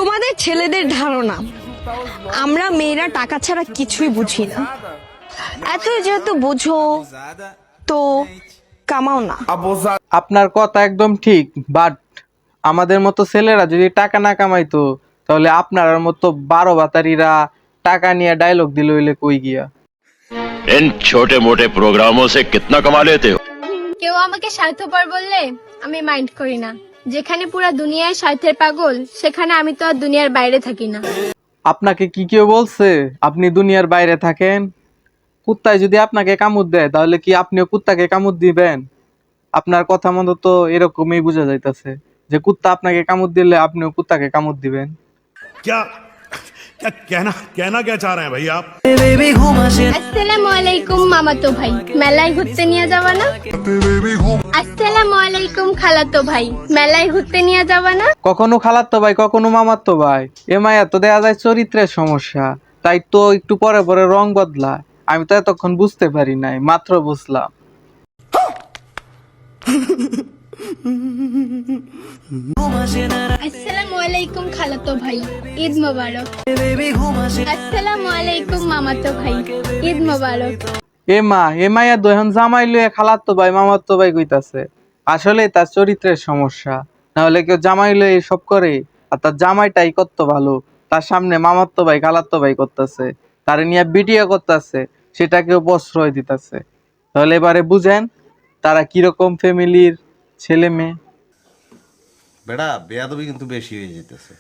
তোমাদের ছেলেদের ধারণা আমরা মেয়েরা টাকা ছাড়া কিছুই বুঝি না। এত যেহেতু বুঝো তো কামাও না। আপনার কথা একদম ঠিক, বাট আমাদের মতো ছেলেরা যদি টাকা না কামাইতো তাহলে আপনার মতো 12 বাতারিরা টাকা নিয়ে ডায়লগ দিল হইলে কই গিয়া। इन छोटे मोटे प्रोग्रामों से कितना कमा लेते हो? কেউ আমাকে স্বার্থপর বললে আমি মাইন্ড করি না। যেখানে পুরো দুনিয়ায় স্বার্থের পাগল, সেখানে আমি তো আর দুনিয়ার বাইরে থাকি না। আপনাকে কি কেউ বলছে আপনি দুনিয়ার বাইরে থাকেন? কুত্তায় যদি আপনাকে কামড় দেয় তাহলে কি আপনিও কুত্তাকে কামড় দিবেন? আপনার কথা মতো তো এরকমই বোঝা যাইতাছে যে কুত্তা আপনাকে কামড় দিলে আপনিও কুত্তাকে কামড় দিবেন। क्या क्या कहना क्या चाह रहे हैं भाई आप? আসসালামু আলাইকুম মামাতো ভাই, মেলায় ঘুরতে নিয়ে যাবা না? আসসালামু আলাইকুম খালাতো ভাই, মেলায় ঘুরতে নিয়ে যাবা না? কখনো খালাতো ভাই কখনো মামাতো ভাই, এ মায়া তো দেখা যায় চরিত্রের সমস্যা, তাই তো একটু পরে পরে রং বদলায়। আমি তো এতক্ষণ বুঝতে পারি নাই, মাত্র বুঝলাম। আসসালামু আলাইকুম খালাতো ভাই, ঈদ মোবারক। আসসালামু আলাইকুম মামাতো ভাই, ঈদ মোবারক। এ মায়া তো এখন জামাই লইয়া খালাতো ভাই মামাতো ভাই কইতাছে। আসলে তার চরিত্রের সমস্যা, না হলে কেউ জামাই লইয়া এসব করে? আর তার জামাইটাই কত ভালো, তার সামনে মামাতো ভাই খালাতো ভাই করতেছে, তারে নিয়ে ভিডিও করতেছে, সেটাকেও প্রশ্রয় দিতেছে। তাহলে এবারে বুঝেন তারা কিরকম ফ্যামিলির ছেলে মেয়ে। বেটা বেয়াদবি কিন্তু বেশি হয়ে যেতেছে।